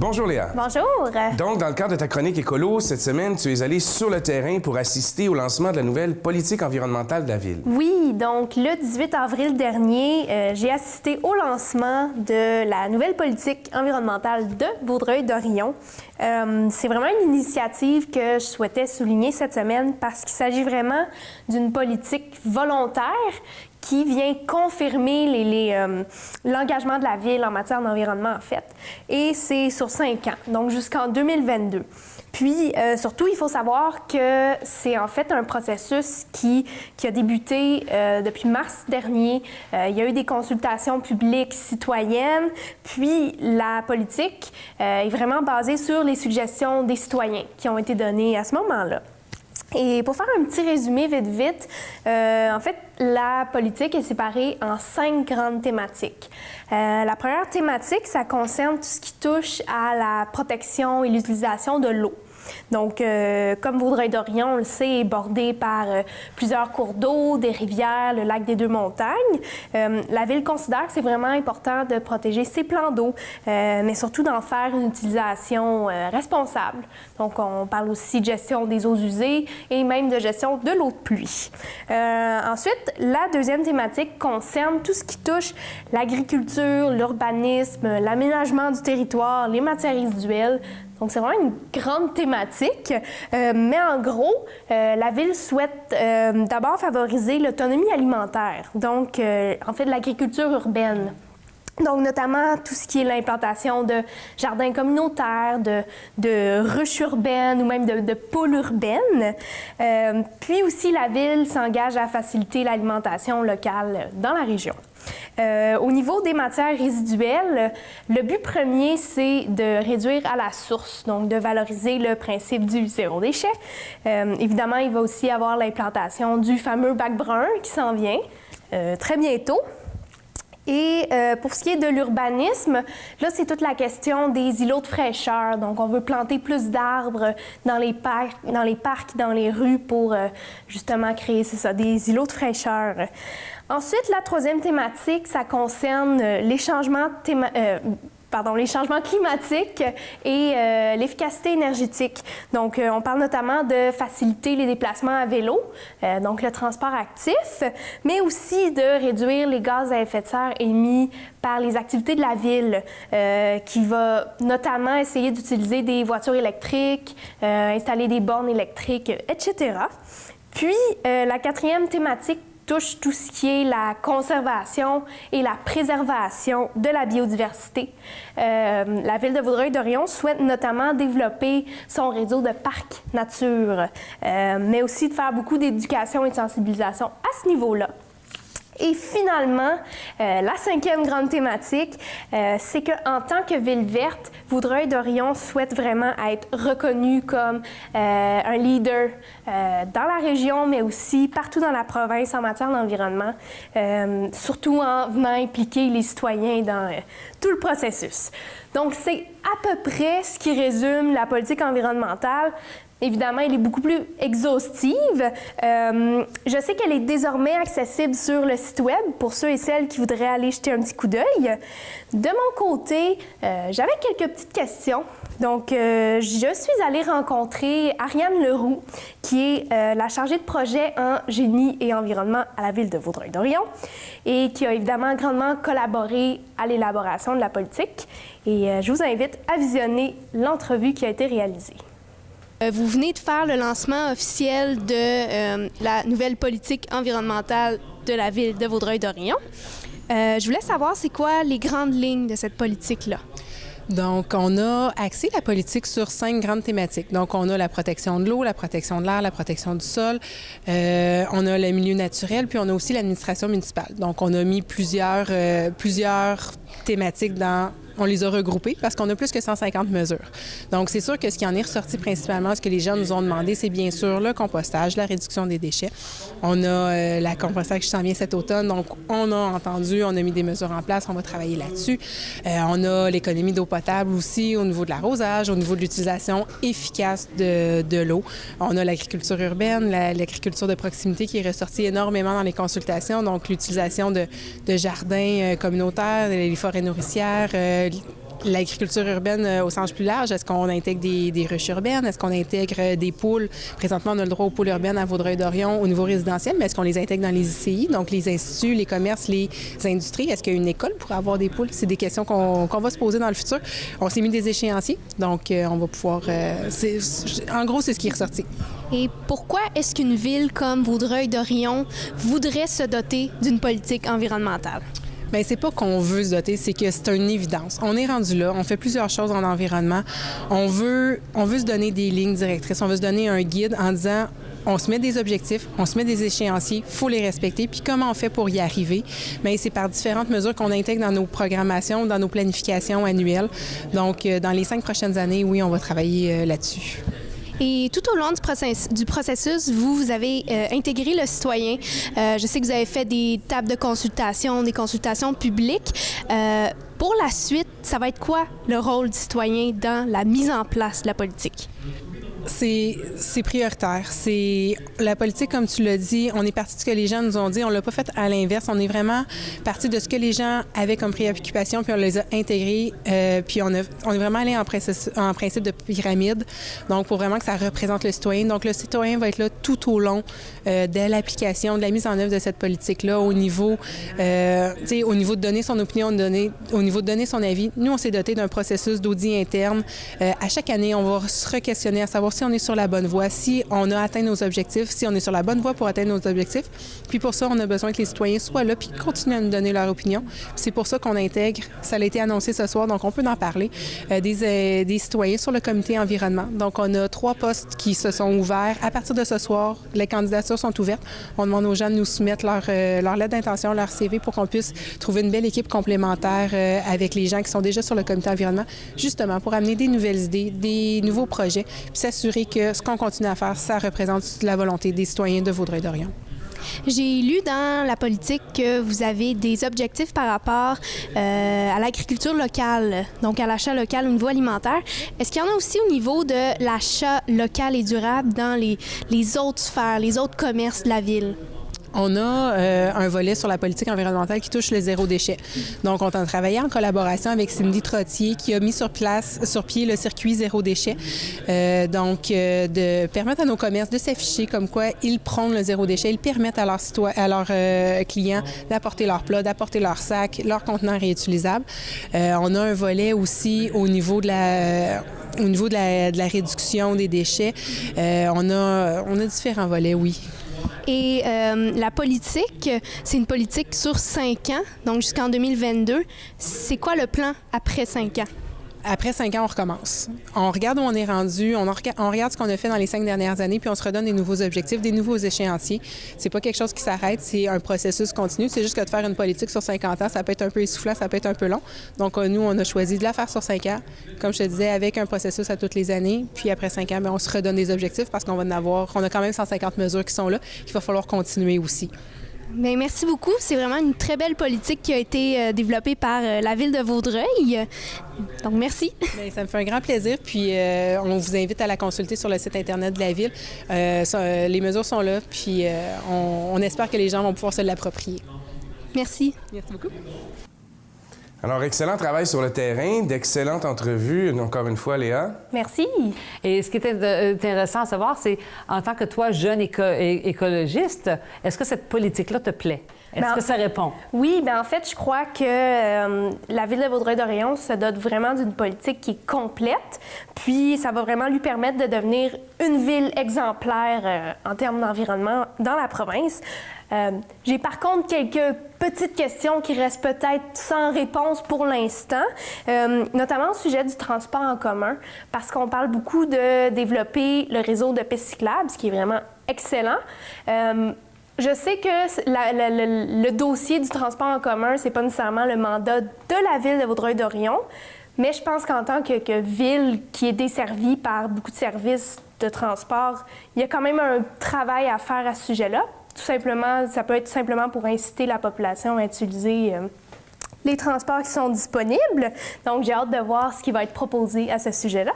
Bonjour Léa. Bonjour. Donc, dans le cadre de ta chronique écolo, cette semaine, tu es allée sur le terrain pour assister au lancement de la nouvelle politique environnementale de la Ville. Oui, donc le 18 avril dernier, j'ai assisté au lancement de la nouvelle politique environnementale de Vaudreuil-Dorion. C'est vraiment une initiative que je souhaitais souligner cette semaine parce qu'il s'agit vraiment d'une politique volontaire qui vient confirmer l'engagement de la Ville en matière d'environnement, en fait. Et c'est sur 5 ans, donc jusqu'en 2022. Puis, surtout, il faut savoir que c'est en fait un processus qui a débuté depuis mars dernier. Il y a eu des consultations publiques citoyennes, puis la politique est vraiment basée sur les suggestions des citoyens qui ont été données à ce moment-là. Et pour faire un petit résumé vite, en fait, la politique est séparée en 5 grandes thématiques. La première thématique, ça concerne tout ce qui touche à la protection et l'utilisation de l'eau. Donc, comme Vaudreuil-Dorion, on le sait, est bordé par plusieurs cours d'eau, des rivières, le lac des Deux-Montagnes. La Ville considère que c'est vraiment important de protéger ces plans d'eau, mais surtout d'en faire une utilisation responsable. Donc, on parle aussi de gestion des eaux usées et même de gestion de l'eau de pluie. Ensuite, la deuxième thématique concerne tout ce qui touche l'agriculture, l'urbanisme, l'aménagement du territoire, les matières résiduelles. Donc, c'est vraiment une grande thématique, mais en gros, la Ville souhaite d'abord favoriser l'autonomie alimentaire, donc en fait de l'agriculture urbaine. Donc, notamment tout ce qui est l'implantation de jardins communautaires, de ruches urbaines ou même de pôles urbaines. Puis aussi, la Ville s'engage à faciliter l'alimentation locale dans la région. Au niveau des matières résiduelles, le but premier, c'est de réduire à la source, donc de valoriser le principe du zéro déchet. Évidemment, il va aussi y avoir l'implantation du fameux bac brun qui s'en vient très bientôt. Et pour ce qui est de l'urbanisme, là, c'est toute la question des îlots de fraîcheur. Donc, on veut planter plus d'arbres dans les parcs, dans les rues pour justement créer, c'est ça, des îlots de fraîcheur. Ensuite, la troisième thématique, ça concerne les changements climatiques et l'efficacité énergétique. Donc, on parle notamment de faciliter les déplacements à vélo, donc le transport actif, mais aussi de réduire les gaz à effet de serre émis par les activités de la Ville, qui va notamment essayer d'utiliser des voitures électriques, installer des bornes électriques, etc. Puis, la quatrième thématique touche tout ce qui est la conservation et la préservation de la biodiversité. La Ville de Vaudreuil-Dorion souhaite notamment développer son réseau de parcs nature, mais aussi de faire beaucoup d'éducation et de sensibilisation à ce niveau-là. Et finalement, la cinquième grande thématique, c'est qu'en tant que ville verte, Vaudreuil-Dorion souhaite vraiment être reconnu comme un leader dans la région, mais aussi partout dans la province en matière d'environnement, surtout en venant impliquer les citoyens dans tout le processus. Donc, c'est à peu près ce qui résume la politique environnementale. Évidemment, elle est beaucoup plus exhaustive. Je sais qu'elle est désormais accessible sur le site web pour ceux et celles qui voudraient aller jeter un petit coup d'œil. De mon côté, j'avais quelques petites questions. Donc, je suis allée rencontrer Ariane Leroux, qui est la chargée de projet en génie et environnement à la Ville de Vaudreuil-Dorion et qui a évidemment grandement collaboré à l'élaboration de la politique. Et je vous invite à visionner l'entrevue qui a été réalisée. Vous venez de faire le lancement officiel de la nouvelle politique environnementale de la Ville de Vaudreuil-Dorion. Je voulais savoir, c'est quoi les grandes lignes de cette politique-là? Donc, on a axé la politique sur 5 grandes thématiques. Donc, on a la protection de l'eau, la protection de l'air, la protection du sol, on a le milieu naturel, puis on a aussi l'administration municipale. Donc, on a mis plusieurs thématiques on les a regroupées parce qu'on a plus que 150 mesures. Donc, c'est sûr que ce qui en est ressorti principalement, ce que les gens nous ont demandé, c'est bien sûr le compostage, la réduction des déchets. On a la compostage qui s'en vient cet automne. Donc, on a entendu, on a mis des mesures en place, on va travailler là-dessus. On a l'économie d'eau potable aussi au niveau de l'arrosage, au niveau de l'utilisation efficace de l'eau. On a l'agriculture urbaine, l'agriculture de proximité qui est ressortie énormément dans les consultations. Donc, l'utilisation de jardins communautaires, les forêts nourricières, l'agriculture urbaine au sens plus large. Est-ce qu'on intègre des ruches urbaines? Est-ce qu'on intègre des pôles? Présentement, on a le droit aux pôles urbaines à Vaudreuil-Dorion au niveau résidentiel, mais est-ce qu'on les intègre dans les ICI, donc les instituts, les commerces, les industries? Est-ce qu'il y a une école pour avoir des pôles? C'est des questions qu'on va se poser dans le futur. On s'est mis des échéanciers, donc on va pouvoir... en gros, c'est ce qui est ressorti. Et pourquoi est-ce qu'une ville comme Vaudreuil-Dorion voudrait se doter d'une politique environnementale? Bien, c'est pas qu'on veut se doter, c'est que c'est une évidence. On est rendu là, on fait plusieurs choses en environnement. On veut se donner des lignes directrices, on veut se donner un guide en disant on se met des objectifs, on se met des échéanciers, il faut les respecter. Puis comment on fait pour y arriver? Bien, c'est par différentes mesures qu'on intègre dans nos programmations, dans nos planifications annuelles. Donc, dans les 5 prochaines années, oui, on va travailler là-dessus. Et tout au long du processus, vous avez intégré le citoyen. Je sais que vous avez fait des tables de consultation, des consultations publiques. Pour la suite, ça va être quoi le rôle du citoyen dans la mise en place de la politique? C'est prioritaire. C'est la politique, comme tu l'as dit, on est parti de ce que les gens nous ont dit. On l'a pas fait à l'inverse. On est vraiment parti de ce que les gens avaient comme préoccupation, puis on les a intégrés. Puis on est vraiment allé en principe de pyramide. Donc, pour vraiment que ça représente le citoyen. Donc, le citoyen va être là tout au long de l'application, de la mise en œuvre de cette politique-là, au niveau de donner son opinion, au niveau de donner son avis. Nous, on s'est doté d'un processus d'audit interne. À chaque année, on va se re-questionner à savoir si on est sur la bonne voie, si on a atteint nos objectifs, si on est sur la bonne voie pour atteindre nos objectifs. Puis pour ça, on a besoin que les citoyens soient là puis continuent à nous donner leur opinion. C'est pour ça qu'on intègre, ça a été annoncé ce soir, donc on peut en parler, des citoyens sur le comité environnement. Donc on a 3 postes qui se sont ouverts. À partir de ce soir, les candidatures sont ouvertes. On demande aux gens de nous soumettre leur lettre d'intention, leur CV pour qu'on puisse trouver une belle équipe complémentaire avec les gens qui sont déjà sur le comité environnement, justement pour amener des nouvelles idées, des nouveaux projets, puis s'assurer que ce qu'on continue à faire, ça représente la volonté des citoyens de Vaudreuil-Dorion. J'ai lu dans la politique que vous avez des objectifs par rapport à l'agriculture locale, donc à l'achat local au niveau alimentaire. Est-ce qu'il y en a aussi au niveau de l'achat local et durable dans les autres sphères, les autres commerces de la ville? On a un volet sur la politique environnementale qui touche le zéro déchet. Donc, on a travaillé en collaboration avec Cindy Trottier qui a mis sur pied le circuit zéro déchet. De permettre à nos commerces de s'afficher comme quoi ils prônent le zéro déchet. Ils permettent à leurs clients d'apporter leurs plats, d'apporter leurs sacs, leurs contenants réutilisables. On a un volet aussi au niveau de la réduction des déchets. On a différents volets, oui. Et la politique, c'est une politique sur 5 ans, donc jusqu'en 2022. C'est quoi le plan après 5 ans? Après 5 ans, on recommence. On regarde où on est rendu, on regarde ce qu'on a fait dans les 5 dernières années, puis on se redonne des nouveaux objectifs, des nouveaux échéanciers. C'est pas quelque chose qui s'arrête, c'est un processus continu. C'est juste que de faire une politique sur 50 ans, ça peut être un peu essoufflant, ça peut être un peu long. Donc, nous, on a choisi de la faire sur 5 ans, comme je te disais, avec un processus à toutes les années. Puis après 5 ans, bien, on se redonne des objectifs parce qu'on a quand même 150 mesures qui sont là, qu'il va falloir continuer aussi. Bien, merci beaucoup. C'est vraiment une très belle politique qui a été développée par la Ville de Vaudreuil. Donc, merci. Bien, ça me fait un grand plaisir. Puis, on vous invite à la consulter sur le site Internet de la Ville. Les mesures sont là, puis on espère que les gens vont pouvoir se l'approprier. Merci. Merci beaucoup. Alors, excellent travail sur le terrain, d'excellentes entrevues, encore une fois, Léa. Merci. Et ce qui est intéressant à savoir, c'est, en tant que toi, jeune écologiste, est-ce que cette politique-là te plaît? Est-ce que ça répond? Oui, bien en fait, je crois que la Ville de Vaudreuil-Dorion se dote vraiment d'une politique qui est complète, puis ça va vraiment lui permettre de devenir une ville exemplaire en termes d'environnement dans la province. J'ai par contre quelques petites questions qui restent peut-être sans réponse pour l'instant, notamment au sujet du transport en commun, parce qu'on parle beaucoup de développer le réseau de pistes cyclables, ce qui est vraiment excellent. Je sais que le dossier du transport en commun, c'est pas nécessairement le mandat de la Ville de Vaudreuil-Dorion, mais je pense qu'en tant que ville qui est desservie par beaucoup de services de transport, il y a quand même un travail à faire à ce sujet-là. Tout simplement, ça peut être tout simplement pour inciter la population à utiliser les transports qui sont disponibles. Donc, j'ai hâte de voir ce qui va être proposé à ce sujet-là.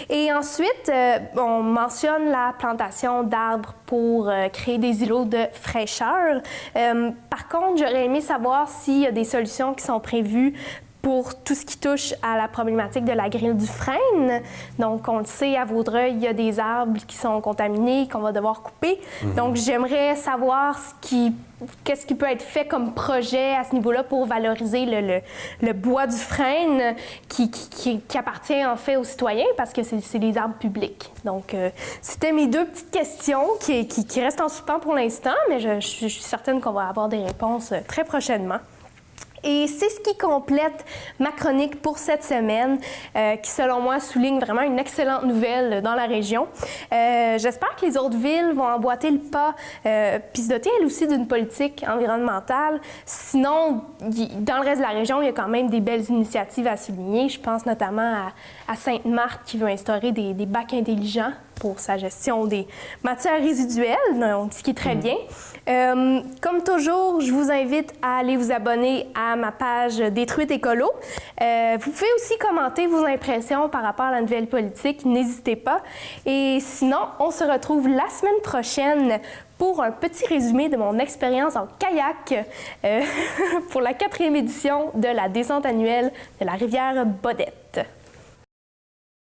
Et ensuite, on mentionne la plantation d'arbres pour créer des îlots de fraîcheur. Par contre, j'aurais aimé savoir s'il y a des solutions qui sont prévues pour tout ce qui touche à la problématique de la grille du frêne. Donc, on le sait, à Vaudreuil, il y a des arbres qui sont contaminés, qu'on va devoir couper. Donc, j'aimerais savoir qu'est-ce qui peut être fait comme projet à ce niveau-là pour valoriser le bois du frêne qui appartient en fait aux citoyens parce que c'est des arbres publics. Donc, c'était mes 2 petites questions qui restent en suspens pour l'instant, mais je suis certaine qu'on va avoir des réponses très prochainement. Et c'est ce qui complète ma chronique pour cette semaine, qui, selon moi, souligne vraiment une excellente nouvelle dans la région. J'espère que les autres villes vont emboîter le pas, puis se doter, elles aussi, d'une politique environnementale. Sinon, dans le reste de la région, il y a quand même des belles initiatives à souligner. Je pense notamment à Sainte-Marthe, qui veut instaurer des bacs intelligents pour sa gestion des matières résiduelles, donc, ce qui est très bien. Comme toujours, je vous invite à aller vous abonner à ma page Détruite Écolo. Vous pouvez aussi commenter vos impressions par rapport à la nouvelle politique, n'hésitez pas. Et sinon, on se retrouve la semaine prochaine pour un petit résumé de mon expérience en kayak pour la 4e édition de la descente annuelle de la rivière Baudette.